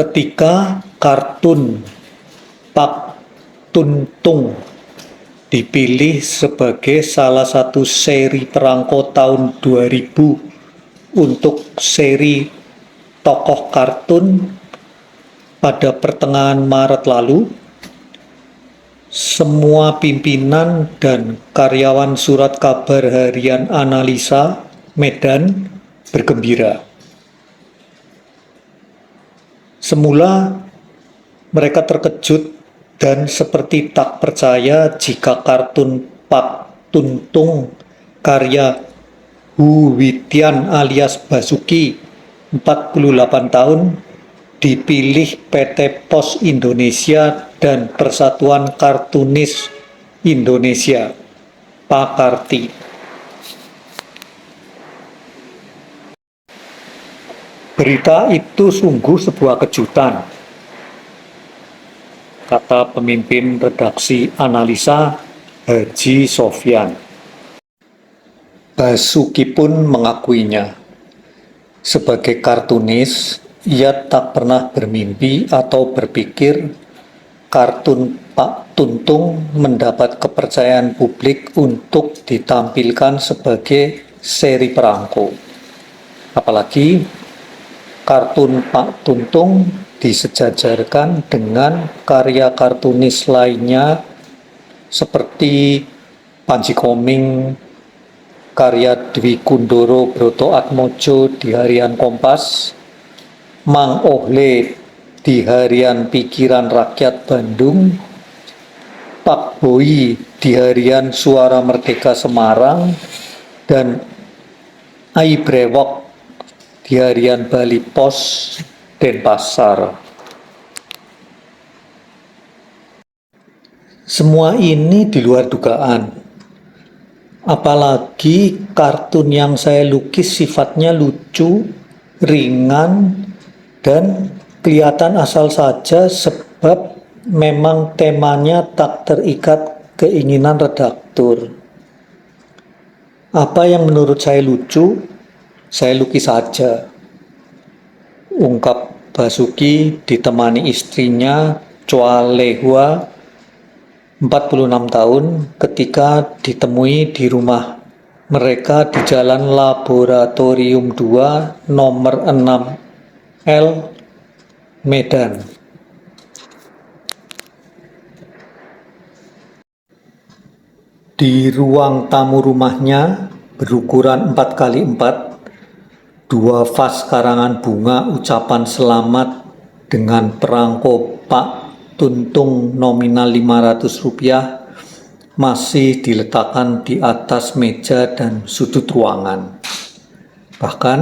Ketika kartun Pak Tuntung dipilih sebagai salah satu seri perangko tahun 2000 untuk seri tokoh kartun pada pertengahan Maret lalu, semua pimpinan dan karyawan surat kabar harian Analisa Medan bergembira. Semula mereka terkejut dan seperti tak percaya jika kartun Pak Tuntung karya Hu Witian alias Basuki 48 tahun dipilih PT Pos Indonesia dan Persatuan Kartunis Indonesia Pakarti. Berita itu sungguh sebuah kejutan, kata pemimpin redaksi Analisa, Haji Sofyan. Basuki pun mengakuinya. Sebagai kartunis, ia tak pernah bermimpi atau berpikir kartun Pak Tuntung mendapat kepercayaan publik untuk ditampilkan sebagai seri perangko. Apalagi kartun Pak Tuntung disejajarkan dengan karya kartunis lainnya seperti Panji Koming, karya Dwi Kundoro Brotoatmojo di harian Kompas, Mang Ohle di harian Pikiran Rakyat Bandung, Pak Boy di harian Suara Merdeka Semarang, dan Ai Brewok di harian Bali Pos Denpasar. Semua ini di luar dugaan. Apalagi kartun yang saya lukis sifatnya lucu, ringan, dan kelihatan asal saja sebab memang temanya tak terikat keinginan redaktur. Apa yang menurut saya lucu, saya lukis saja, ungkap Basuki ditemani istrinya Chua Lehua 46 tahun ketika ditemui di rumah mereka di Jalan Laboratorium 2 nomor 6L Medan. Di ruang tamu rumahnya berukuran 4x4, 2 vas karangan bunga ucapan selamat dengan perangko Pak Tuntung nominal Rp500 masih diletakkan di atas meja dan sudut ruangan. Bahkan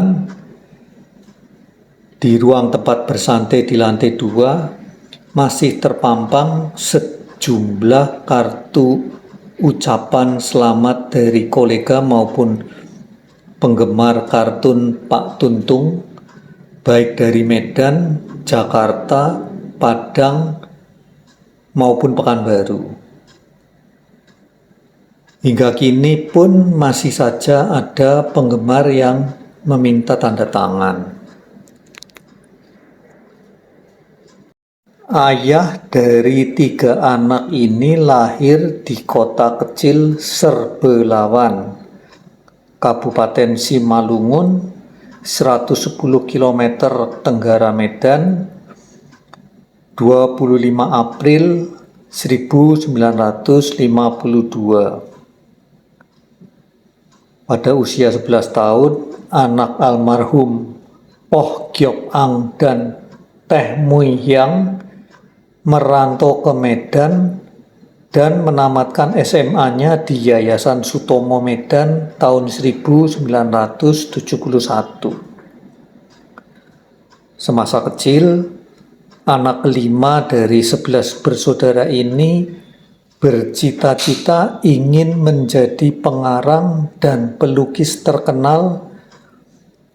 di ruang tempat bersantai di lantai 2 masih terpampang sejumlah kartu ucapan selamat dari kolega maupun penggemar kartun Pak Tuntung, baik dari Medan, Jakarta, Padang, maupun Pekanbaru. Hingga kini pun masih saja ada penggemar yang meminta tanda tangan. Ayah dari 3 anak ini lahir di kota kecil Serbelawan, Kabupaten Simalungun, 110 km tenggara Medan, 25 April 1952. Pada usia 11 tahun, anak almarhum Oh Gyok Ang dan Teh Mui Hyang merantau ke Medan dan menamatkan SMA-nya di Yayasan Sutomo Medan tahun 1971. Semasa kecil, anak kelima dari 11 bersaudara ini bercita-cita ingin menjadi pengarang dan pelukis terkenal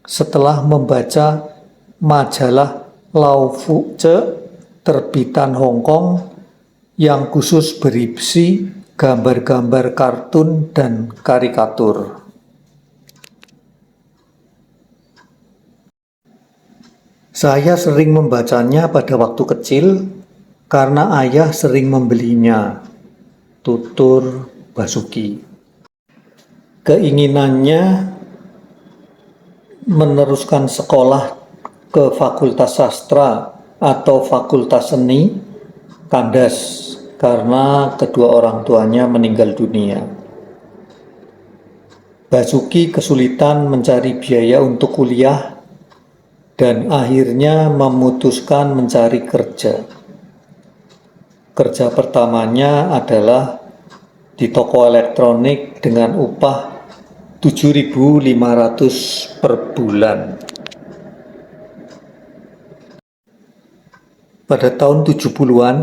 setelah membaca majalah Lau Fu Ce terbitan Hong Kong yang khusus berisi gambar-gambar kartun dan karikatur. Saya sering membacanya pada waktu kecil karena ayah sering membelinya. Tutur Basuki. Keinginannya meneruskan sekolah ke Fakultas Sastra atau Fakultas Seni kandas karena kedua orang tuanya meninggal dunia. Basuki kesulitan mencari biaya untuk kuliah dan akhirnya memutuskan mencari kerja. Kerja pertamanya adalah di toko elektronik dengan upah 7.500 per bulan. Pada tahun 70-an,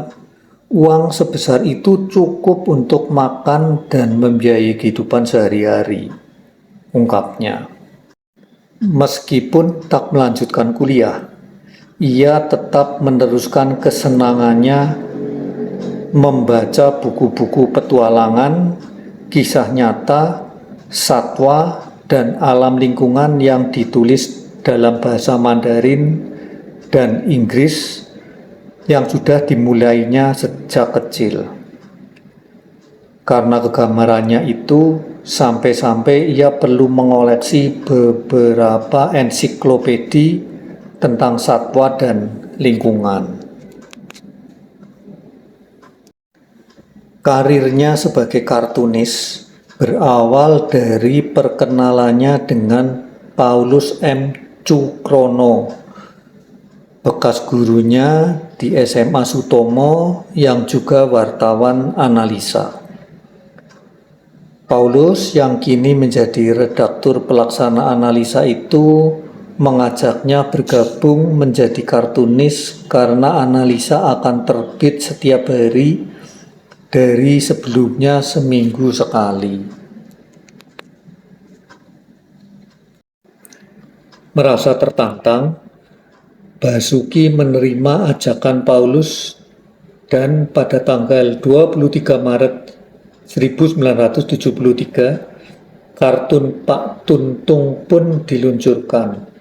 uang sebesar itu cukup untuk makan dan membiayai kehidupan sehari-hari, ungkapnya. Meskipun tak melanjutkan kuliah, ia tetap meneruskan kesenangannya membaca buku-buku petualangan, kisah nyata, satwa, dan alam lingkungan yang ditulis dalam bahasa Mandarin dan Inggris yang sudah dimulainya sejak kecil. Karena kegemarannya itu, sampai-sampai ia perlu mengoleksi beberapa ensiklopedi tentang satwa dan lingkungan. Karirnya sebagai kartunis berawal dari perkenalannya dengan Paulus M. Cukrono, bekas gurunya di SMA Sutomo yang juga wartawan analisa. Paulus yang kini menjadi redaktur pelaksana analisa itu mengajaknya bergabung menjadi kartunis karena analisa akan terbit setiap hari dari sebelumnya seminggu sekali. Merasa tertantang, Basuki menerima ajakan Paulus dan pada tanggal 23 Maret 1973, kartun Pak Tuntung pun diluncurkan.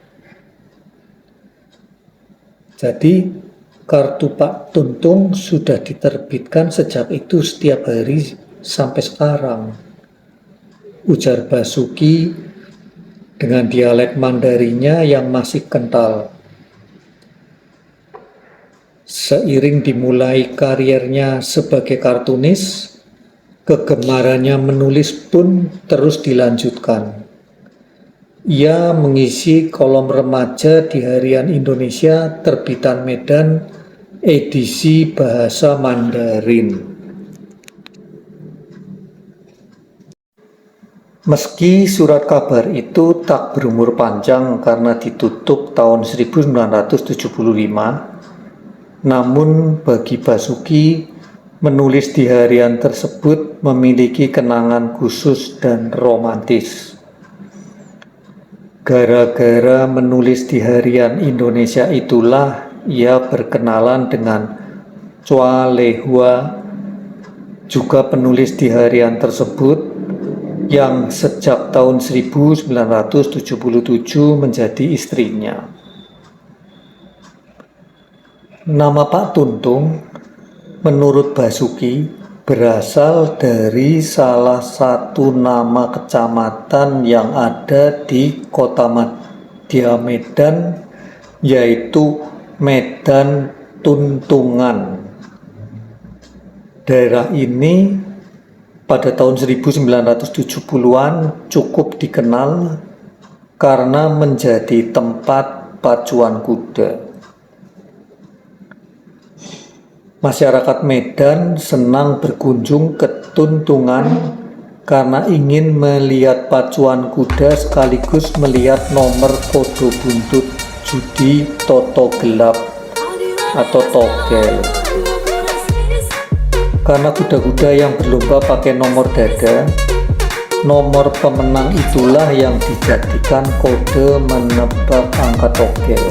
Jadi, kartu Pak Tuntung sudah diterbitkan sejak itu setiap hari sampai sekarang, ujar Basuki dengan dialek Mandarinya yang masih kental. Seiring dimulai karirnya sebagai kartunis, kegemarannya menulis pun terus dilanjutkan. Ia mengisi kolom remaja di Harian Indonesia terbitan Medan edisi bahasa Mandarin. Meski surat kabar itu tak berumur panjang karena ditutup tahun 1975, namun bagi Basuki, menulis di harian tersebut memiliki kenangan khusus dan romantis. Gara-gara menulis di Harian Indonesia itulah ia berkenalan dengan Chua Lehua, juga penulis di harian tersebut yang sejak tahun 1977 menjadi istrinya. Nama Pak Tuntung menurut Basuki berasal dari salah satu nama kecamatan yang ada di kota Madya Medan, yaitu Medan Tuntungan. Daerah ini pada tahun 1970-an cukup dikenal karena menjadi tempat pacuan kuda. Masyarakat Medan senang berkunjung ke Tuntungan karena ingin melihat pacuan kuda sekaligus melihat nomor kode buntut judi Toto Gelap atau togel. Karena kuda-kuda yang berlomba pakai nomor dada, nomor pemenang itulah yang dijadikan kode menebak angka togel.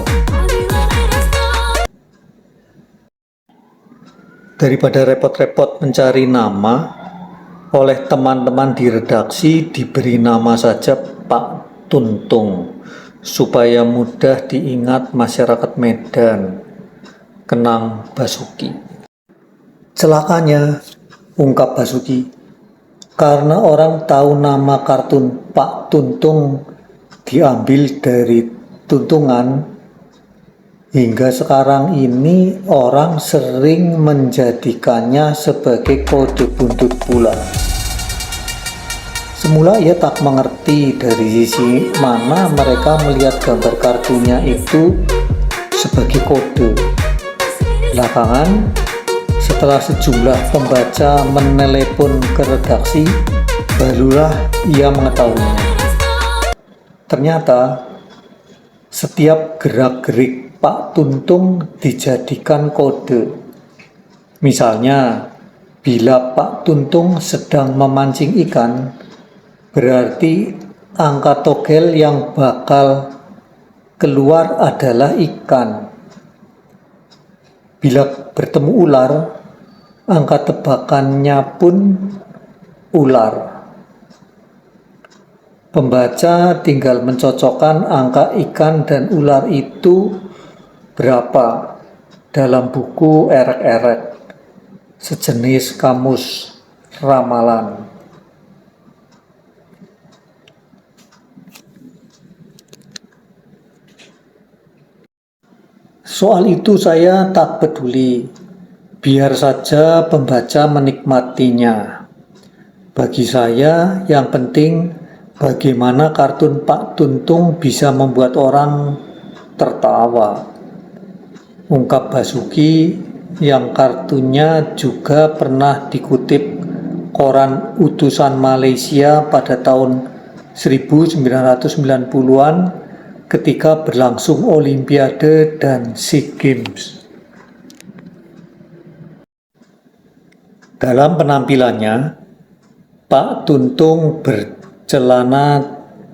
Daripada repot-repot mencari nama, oleh teman-teman di redaksi diberi nama saja Pak Tuntung, supaya mudah diingat masyarakat Medan, kenang Basuki. Celakanya, ungkap Basuki, karena orang tahu nama kartun Pak Tuntung diambil dari tuntungan, hingga sekarang ini orang sering menjadikannya sebagai kode buntut pula. Semula ia tak mengerti dari sisi mana mereka melihat gambar kartunya itu sebagai kode. Belakangan, setelah sejumlah pembaca menelepon ke redaksi, barulah ia mengetahuinya. Ternyata, setiap gerak-gerik Pak Tuntung dijadikan kode. Misalnya, bila Pak Tuntung sedang memancing ikan, berarti angka togel yang bakal keluar adalah ikan. Bila bertemu ular, angka tebakannya pun ular. Pembaca tinggal mencocokkan angka ikan dan ular itu berapa dalam buku erek-erek, sejenis kamus ramalan. Soal itu saya tak peduli, biar saja pembaca menikmatinya. Bagi saya yang penting bagaimana kartun Pak Tuntung bisa membuat orang tertawa, ungkap Basuki yang kartunya juga pernah dikutip koran utusan Malaysia pada tahun 1990-an ketika berlangsung Olimpiade dan SEA Games. Dalam penampilannya, Pak Tuntung bercelana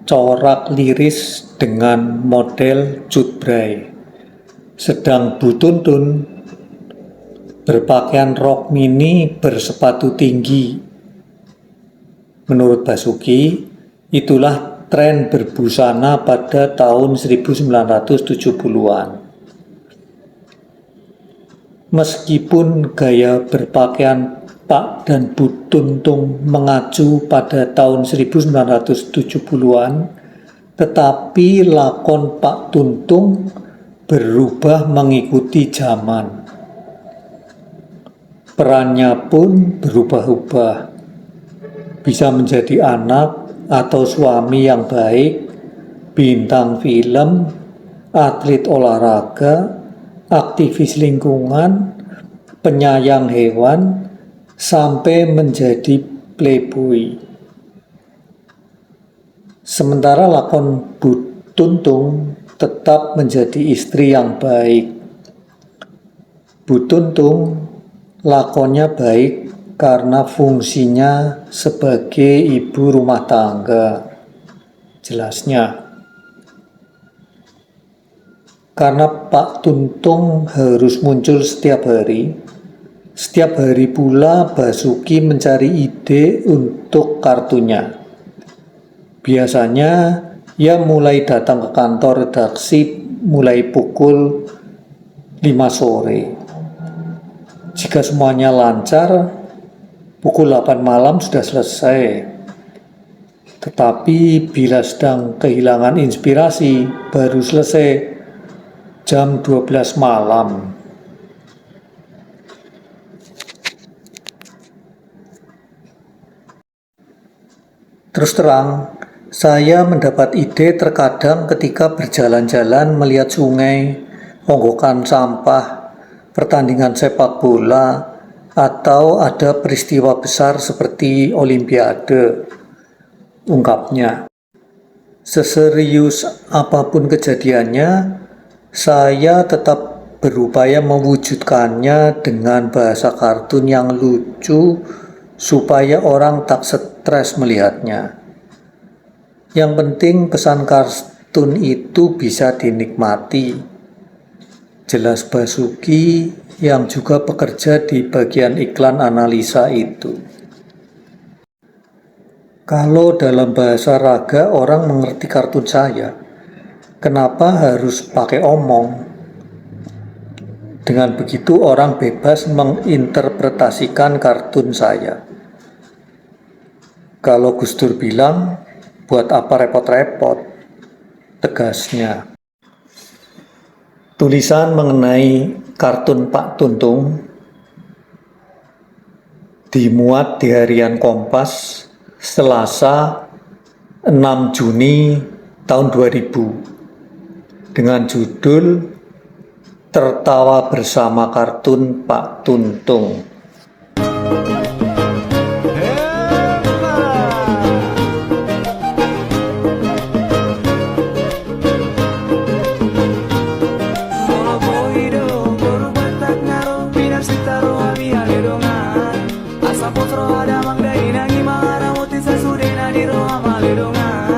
corak liris dengan model cutbray, sedang Bu Tuntun berpakaian rok mini bersepatu tinggi. Menurut Basuki, itulah tren berbusana pada tahun 1970-an. Meskipun gaya berpakaian Pak dan Bu Tuntung mengacu pada tahun 1970-an, tetapi lakon Pak Tuntung berubah mengikuti zaman. Perannya pun berubah-ubah, bisa menjadi anak atau suami yang baik, bintang film, atlet olahraga, aktivis lingkungan, penyayang hewan, sampai menjadi playboy. Sementara lakon Bu Tuntung tetap menjadi istri yang baik. Bu Tuntung lakonnya baik karena fungsinya sebagai ibu rumah tangga, jelasnya. Karena Pak Tuntung harus muncul setiap hari pula Basuki mencari ide untuk kartunya. Biasanya ia mulai datang ke kantor redaksi mulai pukul 5 sore. Jika semuanya lancar, pukul 8 malam sudah selesai. Tetapi bila sedang kehilangan inspirasi, baru selesai jam 12 malam. Terus terang, saya mendapat ide terkadang ketika berjalan-jalan melihat sungai, onggokan sampah, pertandingan sepak bola, atau ada peristiwa besar seperti Olimpiade, ungkapnya. Seserius apapun kejadiannya, saya tetap berupaya mewujudkannya dengan bahasa kartun yang lucu supaya orang tak stres melihatnya. Yang penting pesan kartun itu bisa dinikmati, jelas Basuki yang juga bekerja di bagian iklan analisa itu. Kalau dalam bahasa raga orang mengerti kartun saya, Kenapa harus pakai omong? Dengan begitu orang bebas menginterpretasikan kartun saya. Kalau Gus Dur bilang, buat apa repot-repot? Tegasnya. Tulisan mengenai kartun Pak Tuntung dimuat di harian Kompas Selasa 6 Juni tahun 2000 dengan judul Tertawa Bersama Kartun Pak Tuntung. Asa potro ada mangdai nangi mangara moti sasudena di roha maledongan.